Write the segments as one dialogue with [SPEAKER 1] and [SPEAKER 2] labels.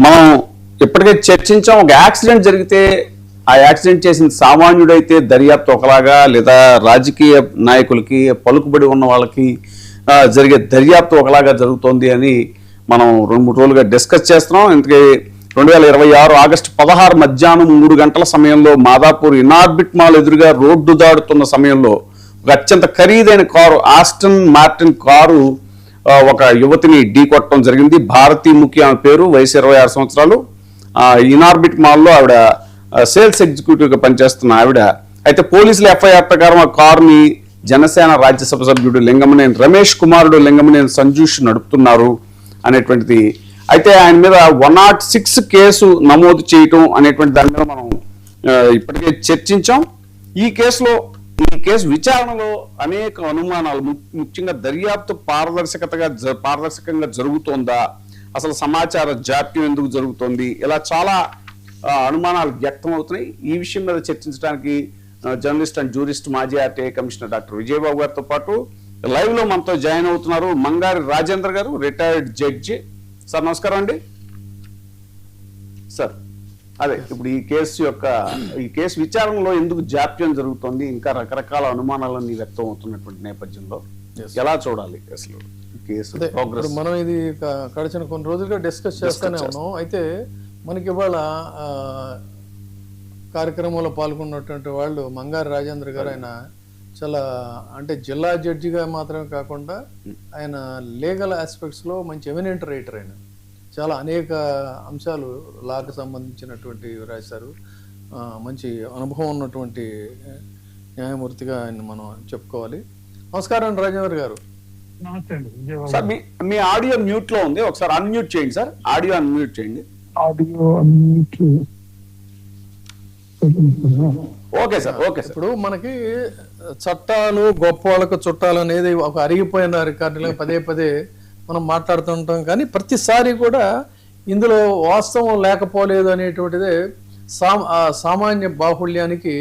[SPEAKER 1] మనం ఇప్పటికే చర్చించాం. ఒక యాక్సిడెంట్ జరిగితే ఆ యాక్సిడెంట్ చేసిన సామాన్యుడైతే దర్యాప్తు ఒకలాగా, లేదా రాజకీయ నాయకులకి పలుకుబడి ఉన్న వాళ్ళకి జరిగే దర్యాప్తు ఒకలాగా జరుగుతోంది అని మనం 2-3 రోజులుగా డిస్కస్ చేస్తున్నాం. ఇంతకీ 2026 ఆగస్టు 16 మధ్యాహ్నం 3 గంటల సమయంలో మాదాపూర్ ఇనార్బిట్ మాల్ ఎదురుగా రోడ్డు దాడుతున్న సమయంలో ఒక అత్యంత ఖరీదైన కారు, ఆస్టన్ మార్టిన్ కారు ఒక యువతిని ఢీకొట్టడం జరిగింది. భారతీ ముఖి ఆమె పేరు, వయసు 26 సంవత్సరాలు. ఇనార్బిట్ మాల్లో ఆవిడ సేల్స్ ఎగ్జిక్యూటివ్గా పనిచేస్తున్న ఆవిడ. అయితే పోలీసుల ఎఫ్ఐఆర్ ప్రకారం ఆ కారుని జనసేన రాజ్యసభ సభ్యుడు లింగమనేని రమేష్ కుమారుడు లింగమనేని సంజూష్ నడుపుతున్నారు అనేటువంటిది. అయితే ఆయన మీద 106 కేసు నమోదు చేయటం అనేటువంటి దాని మీద మనం ఇప్పటికే చర్చించాం. ఈ కేసు విచారణలో అనేక అనుమానాలు, ముఖ్యంగా దర్యాప్తు పారదర్శకంగా జరుగుతోందా, అసలు సమాచార జాప్యం ఎందుకు జరుగుతోంది, ఇలా చాలా అనుమానాలు వ్యక్తం అవుతున్నాయి. ఈ విషయం మీద చర్చించడానికి జర్నలిస్ట్ అండ్ జూరిస్ట్, మాజీ ఆర్టీఐ కమిషనర్ డాక్టర్ విజయబాబు గారితో పాటు లైవ్ లో మనతో జాయిన్ అవుతున్నారు మంగారి రాజేంద్ర గారు, రిటైర్డ్ జడ్జి. సార్ నమస్కారం అండి. సార్ అదే ఇప్పుడు ఈ కేసు విచారణలో ఎందుకు జాప్యం జరుగుతోంది, ఇంకా రకరకాల అనుమానాలన్నీ వ్యక్తం అవుతున్నటువంటి నేపథ్యంలో ఎలా చూడాలి అసలు కేసు ప్రోగ్రెస్?
[SPEAKER 2] మనం ఇది గడిచిన కొన్ని రోజులుగా డిస్కస్ చేస్తూనే ఉన్నాం. అయితే మనకి ఇవాళ కార్యక్రమంలో పాల్గొన్నటువంటి వాళ్ళు మంగారి రాజేంద్ర గారు. ఆయన చాలా అంటే జిల్లా జడ్జిగా మాత్రమే కాకుండా ఆయన లీగల్ ఆస్పెక్ట్స్లో మంచి ఎమినెంట్ రైటర్. ఆయన చాలా అనేక అంశాలు లాకు సంబంధించినటువంటి రాశారు. మంచి అనుభవం ఉన్నటువంటి న్యాయమూర్తిగా ఆయన మనం చెప్పుకోవాలి. నమస్కారం రాజేంద్ర గారు.
[SPEAKER 1] సార్ మీ ఆడియో మ్యూట్ లో ఉంది, ఒకసారి అన్మ్యూట్ చేయండి సార్. ఆడియో అన్మ్యూట్ చేయండి. Okay sir, okay sir.
[SPEAKER 2] ఇప్పుడు మనకి చట్టాలు గొప్ప వాళ్ళకు చుట్టాలు అనేది ఒక అరిగిపోయిన రికార్డులో పదే పదే మనం మాట్లాడుతుంటాం. కానీ ప్రతిసారి కూడా ఇందులో వాస్తవం లేకపోలేదు అనేటువంటిదే సామాన్య బాహుళ్యానికి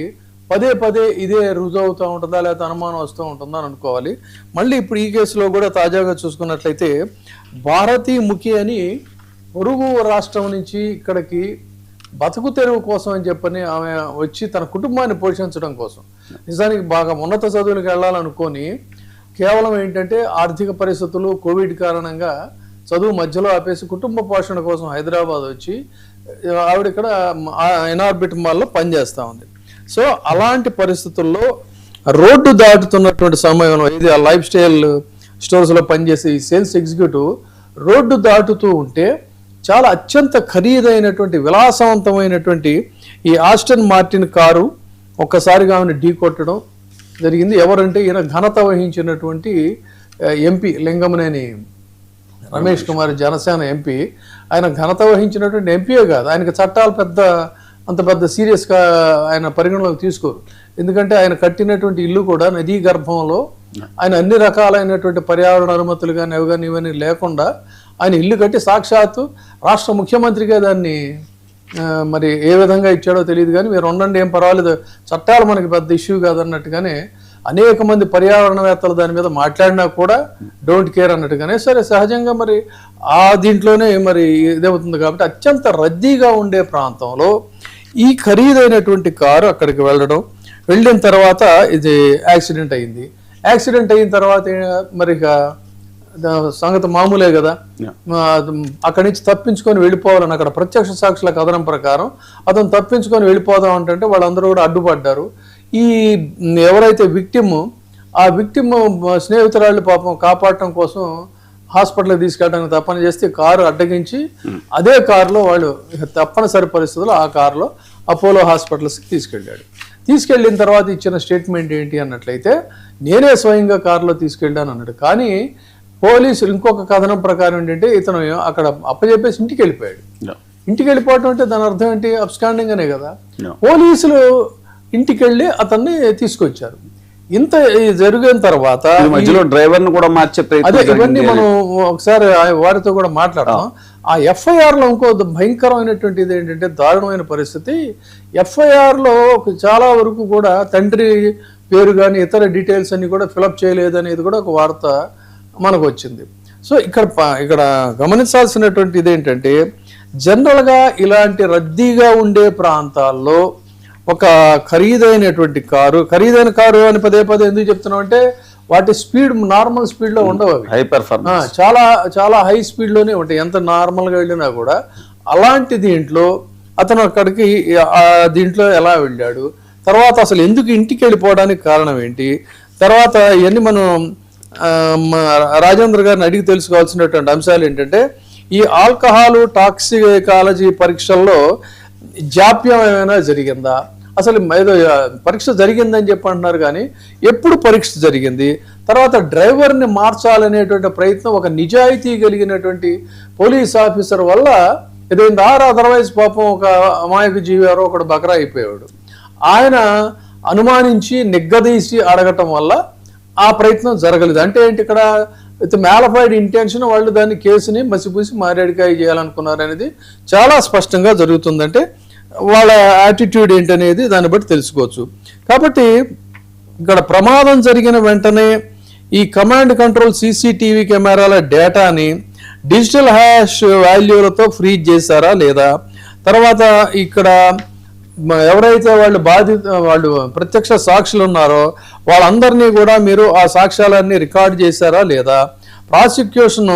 [SPEAKER 2] పదే పదే ఇదే రుజువు అవుతూ ఉంటుందా, లేకపోతే అనుమానం వస్తూ ఉంటుందా అని అనుకోవాలి. మళ్ళీ ఇప్పుడు ఈ కేసులో కూడా తాజాగా చూసుకున్నట్లయితే భారతీ ముఖి అని పొరుగు రాష్ట్రం నుంచి ఇక్కడికి బతుకు తెరువు కోసం అని చెప్పని ఆమె వచ్చి తన కుటుంబాన్ని పోషించడం కోసం, నిజానికి బాగా ఉన్నత చదువులకు వెళ్ళాలనుకొని కేవలం ఏంటంటే ఆర్థిక పరిస్థితులు, కోవిడ్ కారణంగా చదువు మధ్యలో ఆపేసి కుటుంబ పోషణ కోసం హైదరాబాద్ వచ్చి ఆవిడ ఇక్కడ ఇనార్బిట్ మాల్లో పనిచేస్తూ ఉంది. సో అలాంటి పరిస్థితుల్లో రోడ్డు దాటుతున్నటువంటి సమయంలో ఇది ఆ లైఫ్ స్టైల్ స్టోర్స్లో పనిచేసే సేల్స్ ఎగ్జిక్యూటివ్ రోడ్డు దాటుతూ ఉంటే చాలా అత్యంత ఖరీదైనటువంటి విలాసవంతమైనటువంటి ఈ ఆస్టన్ మార్టిన్ కారు ఒక్కసారిగా ఆమెను ఢీకొట్టడం జరిగింది. ఎవరంటే ఈయన ఘనత వహించినటువంటి ఎంపీ లింగమనేని రమేష్ కుమార్, జనసేన ఎంపీ. ఆయన ఘనత వహించినటువంటి ఎంపీయే కాదు, ఆయనకి చట్టాలు అంత పెద్ద సీరియస్గా ఆయన పరిగణలోకి తీసుకోరు. ఎందుకంటే ఆయన కట్టినటువంటి ఇల్లు కూడా నదీ గర్భంలో, ఆయన అన్ని రకాలైనటువంటి పర్యావరణ అనుమతులు కానీ అవి కానీ ఇవన్నీ లేకుండా ఆయన ఇల్లు కట్టి సాక్షాత్తు రాష్ట్ర ముఖ్యమంత్రిగా దాన్ని మరి ఏ విధంగా ఇచ్చాడో తెలియదు. కానీ మీరు ఉండండి, ఏం పర్వాలేదు, చట్టాలు మనకి పెద్ద ఇష్యూ కాదన్నట్టుగానే అనేక మంది పర్యావరణవేత్తలు దాని మీద మాట్లాడినా కూడా డోంట్ కేర్ అన్నట్టుగానే సరే సహజంగా మరి ఆ దీంట్లోనే మరి ఇదవుతుంది. కాబట్టి అత్యంత రద్దీగా ఉండే ప్రాంతంలో ఈ ఖరీదైనటువంటి కారు అక్కడికి వెళ్ళిన తర్వాత ఇది యాక్సిడెంట్ అయింది. యాక్సిడెంట్ అయిన తర్వాత మరి సంగతి మామూలే కదా, అక్కడి నుంచి తప్పించుకొని వెళ్ళిపోవాలని అక్కడ ప్రత్యక్ష సాక్షుల కథనం ప్రకారం అతను తప్పించుకొని వెళ్ళిపోదాం అంటే వాళ్ళందరూ కూడా అడ్డుపడ్డారు. ఈ ఎవరైతే ఆ విక్టిమ్ స్నేహితురాళ్ళు పాపం కాపాడటం కోసం హాస్పిటల్కి తీసుకెళ్ళడానికి తప్పని చేస్తే కారు అడ్డగించి అదే కారులో వాళ్ళు తప్పనిసరి పరిస్థితుల్లో ఆ కారులో అపోలో హాస్పిటల్స్కి తీసుకెళ్ళిన తర్వాత ఇచ్చిన స్టేట్మెంట్ ఏంటి అన్నట్లయితే నేనే స్వయంగా కారులో తీసుకెళ్ళాను అన్నాడు. కానీ పోలీసులు ఇంకొక కథనం ప్రకారం ఏంటంటే ఇతను అక్కడ అప్పచెప్పేసి ఇంటికి వెళ్ళిపోయాడు. ఇంటికి వెళ్ళిపోవటం అంటే దాని అర్థం ఏంటి? అబ్స్కాండింగ్ అనే కదా. పోలీసులు ఇంటికి వెళ్ళి అతన్ని తీసుకొచ్చారు. ఇంత జరిగిన తర్వాత
[SPEAKER 1] మధ్యలో డ్రైవర్ని కూడా మార్చే
[SPEAKER 2] అదే ఇవన్నీ మనం ఒకసారి వారితో కూడా మాట్లాడతాం. ఆ ఎఫ్ఐఆర్లో ఇంకో భయంకరమైనటువంటిది ఏంటంటే దారుణమైన పరిస్థితి. ఎఫ్ఐఆర్లో చాలా వరకు కూడా తండ్రి పేరు కానీ ఇతర డీటెయిల్స్ అన్ని కూడా ఫిలప్ చేయలేదనేది కూడా ఒక వార్త మనకు వచ్చింది. సో ఇక్కడ గమనించాల్సినటువంటి ఇదేంటంటే జనరల్గా ఇలాంటి రద్దీగా ఉండే ప్రాంతాల్లో ఒక ఖరీదైన కారు అని పదే పదే ఎందుకు చెప్తున్నాం అంటే వాటి స్పీడ్ నార్మల్ స్పీడ్లో ఉండవు అవి,
[SPEAKER 1] హై పెర్ఫార్మెన్స్,
[SPEAKER 2] చాలా చాలా హై స్పీడ్లోనే ఉంటాయి ఎంత నార్మల్గా వెళ్ళినా కూడా. అలాంటి దీంట్లో అతను అక్కడికి దీంట్లో ఎలా వెళ్ళాడు, తర్వాత అసలు ఎందుకు ఇంటికి వెళ్ళిపోవడానికి కారణం ఏంటి, తర్వాత ఇవన్నీ మనం రాజేంద్ర గారిని అడిగి తెలుసుకోవాల్సినటువంటి అంశాలు ఏంటంటే ఈ ఆల్కహాల్ టాక్సికాలజీ పరీక్షల్లో జాప్యం ఏమైనా జరిగిందా, అసలు ఏదో పరీక్ష జరిగిందని చెప్పి అంటున్నారు కానీ ఎప్పుడు పరీక్ష జరిగింది, తర్వాత డ్రైవర్ని మార్చాలనేటువంటి ప్రయత్నం ఒక నిజాయితీ కలిగినటువంటి పోలీస్ ఆఫీసర్ వల్ల ఏదైంది, అదర్వైజ్ పాపం ఒక అమాయక జీవి ఎవరో ఒకడు బకరా అయిపోయాడు, ఆయన అనుమానించి నిగ్గదీసి అడగటం వల్ల ఆ ప్రయత్నం జరగలేదు. అంటే ఏంటి, ఇక్కడ విత్ మ్యాలఫైడ్ ఇంటెన్షన్ వాళ్ళు దాన్ని కేసుని మసిపూసి మారేడికాయ చేయాలనుకున్నారు అనేది చాలా స్పష్టంగా జరుగుతుందంటే వాళ్ళ యాటిట్యూడ్ ఏంటనేది దాన్ని బట్టి తెలుసుకోవచ్చు. కాబట్టి ఇక్కడ ప్రమాదం జరిగిన వెంటనే ఈ కమాండ్ కంట్రోల్ సీసీటీవీ కెమెరాల డేటాని డిజిటల్ హ్యాష్ వాల్యూలతో ఫ్రీజ్ చేశారా లేదా, తర్వాత ఇక్కడ ఎవరైతే వాళ్ళు ప్రత్యక్ష సాక్షులు ఉన్నారో వాళ్ళందరినీ కూడా మీరు ఆ సాక్ష్యాలన్నీ రికార్డ్ చేశారా లేదా, ప్రాసిక్యూషన్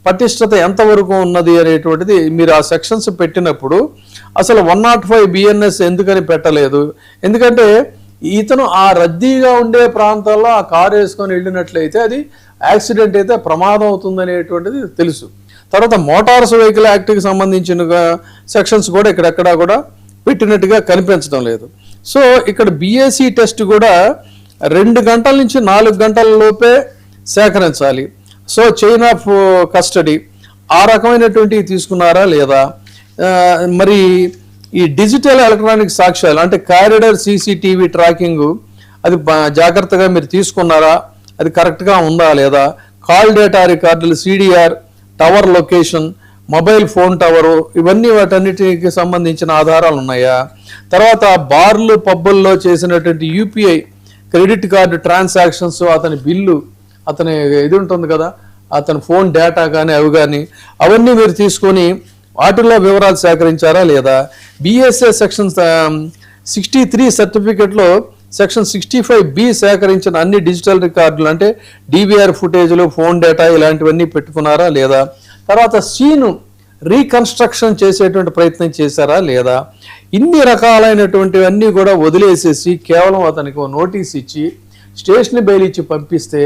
[SPEAKER 2] పటిష్టత ఎంతవరకు ఉన్నది అనేటువంటిది మీరు ఆ సెక్షన్స్ పెట్టినప్పుడు అసలు 105 BNS ఎందుకని పెట్టలేదు, ఎందుకంటే ఇతను ఆ రద్దీగా ఉండే ప్రాంతాల్లో ఆ కారు వేసుకొని వెళ్ళినట్లయితే అది యాక్సిడెంట్ అయితే ప్రమాదం అవుతుందనేటువంటిది తెలుసు. తర్వాత మోటార్స్ వెహికల్ యాక్ట్కి సంబంధించిన సెక్షన్స్ కూడా ఇక్కడెక్కడా కూడా పెట్టినట్టుగా కనిపించడం లేదు. సో ఇక్కడ BAC టెస్ట్ కూడా 2 గంటల నుంచి 4 గంటల లోపే సేకరించాలి. సో చైన్ ఆఫ్ కస్టడీ ఆ రకమైనటువంటివి తీసుకున్నారా లేదా, మరి ఈ డిజిటల్ ఎలక్ట్రానిక్ సాక్ష్యాలు అంటే కారిడార్ సీసీటీవీ ట్రాకింగ్ అది జాగ్రత్తగా మీరు తీసుకున్నారా, అది కరెక్ట్గా ఉందా లేదా, కాల్ డేటా రికార్డులు, CDR, tower location, mobile phone tower, ఇవన్నీ వాటన్నిటికి సంబంధించిన ఆధారాలు ఉన్నాయా, తర్వాత బార్లు పబ్బుల్లో చేసినటువంటి UPI క్రెడిట్ కార్డు ట్రాన్సాక్షన్స్, అతని బిల్లు, అతని ఇది ఉంటుంది కదా అతని ఫోన్ డేటా కానీ అవి కానీ అవన్నీ మీరు తీసుకొని వాటిల్లో వివరాలు సేకరించారా లేదా, BSA సెక్షన్ 63 సర్టిఫికెట్లో సెక్షన్ 65B సేకరించిన అన్ని డిజిటల్ రికార్డులు అంటే DVR ఫుటేజ్లు, ఫోన్ డేటా ఇలాంటివన్నీ పెట్టుకున్నారా లేదా, తర్వాత సీను రీకన్స్ట్రక్షన్ చేసేటువంటి ప్రయత్నం చేశారా లేదా, ఇన్ని రకాలైనటువంటివన్నీ కూడా వదిలేసేసి కేవలం అతనికి నోటీస్ ఇచ్చి స్టేషన్ బెయిల్ ఇచ్చి పంపిస్తే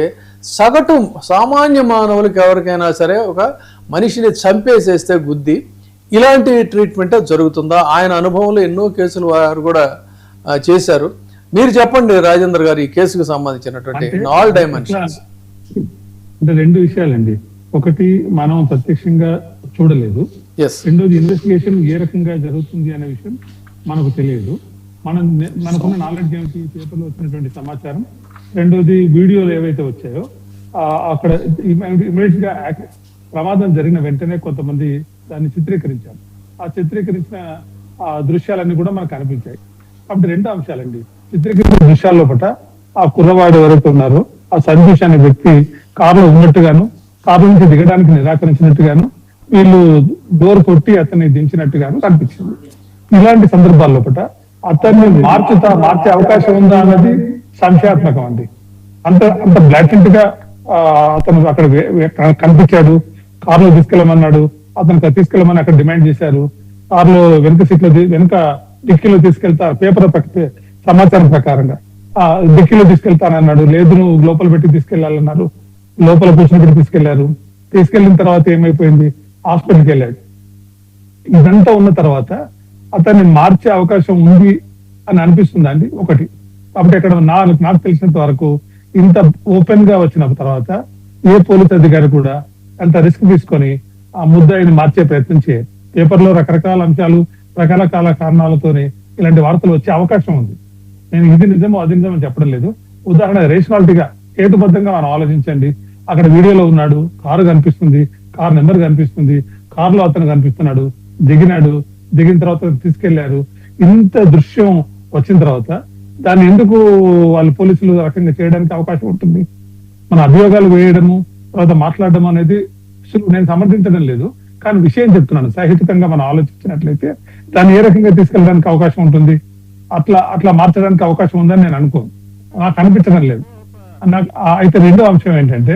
[SPEAKER 2] సగటు సామాన్య మానవులకు ఎవరికైనా సరే ఒక మనిషిని చంపేసేస్తే గుద్ది ఇలాంటి ట్రీట్మెంట్ జరుగుతుందా? ఆయన అనుభవంలో ఎన్నో కేసులు వారు కూడా చేశారు. మీరు చెప్పండి రాజేంద్ర గారు ఈ కేసుకు సంబంధించినటువంటి ఆల్ డైమెన్షన్స్.
[SPEAKER 3] అంటే 2 విషయాలండి. ఒకటి మనం ప్రత్యక్షంగా చూడలేదు, రెండోది ఇన్వెస్టిగేషన్ ఏ రకంగా జరుగుతుంది అనే విషయం మనకు తెలియదు. మనకున్న నాలెడ్జ్ ఏమిటి, పేపర్లో వచ్చినటువంటి సమాచారం, రెండోది వీడియోలు ఏవైతే వచ్చాయో అక్కడ ఇమీడియట్ గా ప్రమాదం జరిగిన వెంటనే కొంతమంది దాన్ని చిత్రీకరించారు. ఆ చిత్రీకరించిన దృశ్యాలన్నీ కూడా మనకు కనిపించాయి. కాబట్టి 2 అంశాలండి. చిత్రీకరించిన దృశ్యాల్లో పట ఆ కుర్రవాడు ఎవరైతే ఉన్నారో ఆ సంతోష్ అనే వ్యక్తి కారులో ఉన్నట్టుగాను, కారు నుంచి దిగడానికి నిరాకరించినట్టుగాను, వీళ్ళు డోర్ కొట్టి అతన్ని దించినట్టుగాను కనిపించింది. ఇలాంటి సందర్భాల్లో పట అతన్ని మార్చే అవకాశం ఉందా అన్నది సంశయాత్మకం అండి. అంత బ్లాకెంట్ గా అతను అక్కడ కనిపించాడు, కారులో తీసుకెళ్ళమన్నాడు, అతను తీసుకెళ్ళమని అక్కడ డిమాండ్ చేశారు. కారులో వెనుక డిక్కీలో తీసుకెళ్తా పేపర్ సమాచారం ప్రకారంగా డిక్కీలో తీసుకెళ్తానన్నాడు. లేదు నువ్వు లోపల పెట్టి తీసుకెళ్లాలన్నారు. లోపల కూర్చొని తీసుకెళ్లారు. తీసుకెళ్లిన తర్వాత ఏమైపోయింది, హాస్పిటల్కి వెళ్ళాడు. ఇదంతా ఉన్న తర్వాత అతన్ని మార్చే అవకాశం ఉంది అని అనిపిస్తుందా అండి? ఒకటి. కాబట్టి అక్కడ నాకు తెలిసినంత వరకు ఇంత ఓపెన్ గా వచ్చిన తర్వాత ఏ పోలీస్ అధికారి కూడా అంత రిస్క్ తీసుకొని ఆ ముద్దాయిని మార్చే ప్రయత్నం చేయాలి. పేపర్లో రకరకాల అంశాలు, రకరకాల కారణాలతోనే ఇలాంటి వార్తలు వచ్చే అవకాశం ఉంది. నేను ఇది నిజమో అది నిజమో చెప్పడం లేదు. ఉదాహరణ రేషనాలిటీగా హేతుబద్ధంగా మనం ఆలోచించండి. అక్కడ వీడియోలో ఉన్నాడు, కారు కనిపిస్తుంది, కారు నెంబర్ కనిపిస్తుంది, కారులో అతను కనిపిస్తున్నాడు, దిగిన తర్వాత తీసుకెళ్లారు. ఇంత దృశ్యం వచ్చిన తర్వాత దాన్ని ఎందుకు వాళ్ళు పోలీసులు రకంగా చేయడానికి అవకాశం ఉంటుంది? మన అభియోగాలు వేయడము, తర్వాత మాట్లాడడం అనేది నేను సమర్థించడం లేదు. కానీ విషయం చెప్తున్నాను, సహేతుకంగా మనం ఆలోచించినట్లయితే దాన్ని ఏ రకంగా తీసుకెళ్ళడానికి అవకాశం ఉంటుంది, అట్లా మార్చడానికి అవకాశం ఉందని నేను అనుకోను, నాకు అనిపించడం లేదు. నాకు అయితే రెండో అంశం ఏంటంటే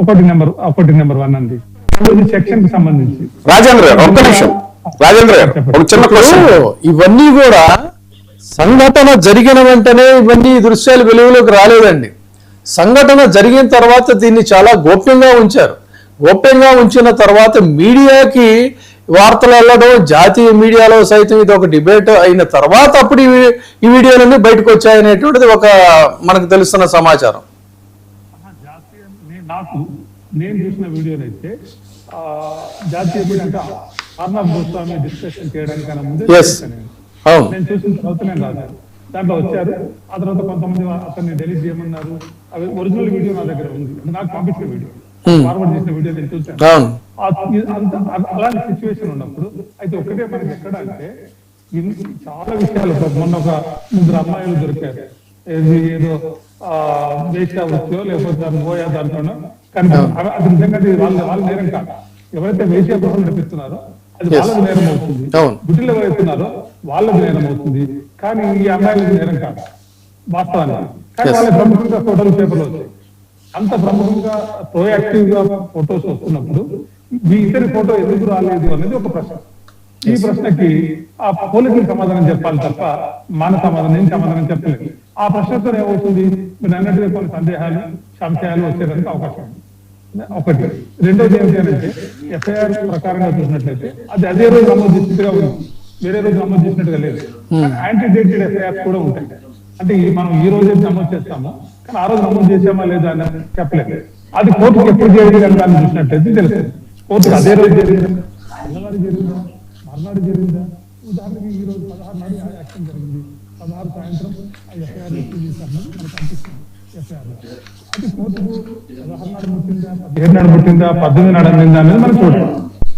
[SPEAKER 3] ఒకటి నెంబర్ 1 అండి, సెక్షన్ కి సంబంధించి
[SPEAKER 1] రాజేంద్ర గారు ఒక్క నిమిషం, రాజేంద్ర గారు ఒక చిన్న క్వశ్చన్.
[SPEAKER 2] ఇవన్నీ కూడా సంఘటన జరిగిన వెంటనే ఇవన్నీ దృశ్యాలు వెలుగులోకి రాలేదండి. సంఘటన జరిగిన తర్వాత దీన్ని చాలా గోప్యంగా ఉంచారు. గోప్యంగా ఉంచిన తర్వాత మీడియాకి వార్తలు వెళ్ళడం, జాతీయ మీడియాలో సైతం ఇది ఒక డిబేట్ అయిన తర్వాత అప్పుడు ఈ వీడియోలన్నీ బయటకు వచ్చాయనేటువంటిది ఒక మనకు తెలుస్తున్న సమాచారం.
[SPEAKER 3] నేను చూసిన వీడియోనైతే జాతీయ మీడియా అంటే అర్నబ్ గోస్వామి డిస్కషన్ చేయడానికన్నా ముందు నేను చూసిన తర్వాత నేను రాశాను, దాంట్లో వచ్చారు. ఆ తర్వాత కొంతమంది అతన్ని డెలీట్ చేయమన్నారు. అవి ఒరిజినల్ వీడియో నా దగ్గర ఉంది, నాకు పంపించిన వీడియో, ఫార్వర్డ్ చేసిన వీడియో నేను చూసాను. అలాంటి సిచ్యువేషన్ ఉన్నప్పుడు అయితే ఒకటే మనకి ఎక్కడ అంటే చాలా విషయాలు, మొన్న ఒక 3 అమ్మాయిలు దొరికారు, ఏదో వేష వృత్తిలో లేకపోతే గోయా దాంట్లోనో, కానీ అది నిజంగా వాళ్ళ నేరం కాదు. ఎవరైతే వేష గృహం నడిపిస్తున్నారో అది వాళ్ళది నేరం అవుతుంది, గుడ్డిలో ఎవరైతున్నారో వాళ్ళది నేరం అవుతుంది, కానీ ఈ అమ్మాయిలది నేరం కాదు వాస్తవానికి. కానీ వాళ్ళ ప్రముఖంగా ఫోటోలు పేపర్లు వచ్చాయి. అంత ప్రముఖంగా ప్రోయాక్టివ్ గా ఫొటోస్ వస్తున్నప్పుడు మీ ఇద్దరి ఫోటో ఎందుకు రాలేదు అనేది ఒక ప్రశ్న. ఈ ప్రశ్నకి ఆ పోలీసులు సమాధానం చెప్పాలి తప్ప మన సమాధానం చెప్పలేదు. ఆ ప్రశ్నతో ఏమవుతుంది, మీరు అన్నట్టుగా కొన్ని సందేహాలు, సంశయాలు వచ్చేదానికి అవకాశం ఉంది. ఒకటి. రెండోది ఏమిటంటే ఎఫ్ఐఆర్ ప్రకారంగా చూసినట్లయితే అది అదే రోజు నమోదు చేసినట్టుగా ఉంది, వేరే రోజు నమోదు చేసినట్టుగా లేదు. యాంటీడేటెడ్ ఎఫ్ఐఆర్స్ కూడా ఉంటాయి. అంటే మనం ఈ రోజు నమోదు చేస్తాము, కానీ ఆ రోజు నమోదు చేసామా లేదా అని చెప్పలేదు. అది కోర్టుకు ఎప్పుడు జరిగిందని దాన్ని చూసినట్లయితే తెలుస్తుంది. కోర్టుకు అదే రోజు జరిగిందా, మర్నాడు జరిగిందా, ఉదాహరణకి ఈ రోజు 16 నాడు యాక్షన్ జరిగింది, 16 సాయంత్రం ఎఫ్ఐఆర్ రిసీవ్ చేశారని మనకు అనిపిస్తుంది. ఎఫ్ఐఆర్ అది కోర్టుకు 16 నాడు ముట్టిందా, 17 నాడు ముట్టిందా, 18 నాడు అందిందా అనేది మనం చూడాలి.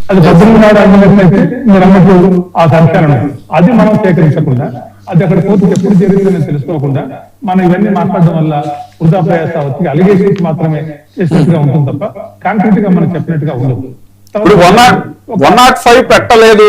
[SPEAKER 3] అది 18 నాడు అందినట్లయితే మీరు అన్నట్టు ఆ సంఖ్యలను అది మనం సేకరించకుండా, అది అక్కడ కోర్టుకు ఎప్పుడు జరిగిందని తెలుసుకోకుండా మనం ఇవన్నీ మాట్లాడడం వల్ల వృధా ప్రయాస వచ్చి అలిగేషన్స్ మాత్రమే చేసినట్టుగా ఉంటుంది తప్ప కాంక్రీట్ గా మనం చెప్పినట్టుగా ఉండదు.
[SPEAKER 1] ఇప్పుడు 105 పెట్టలేదు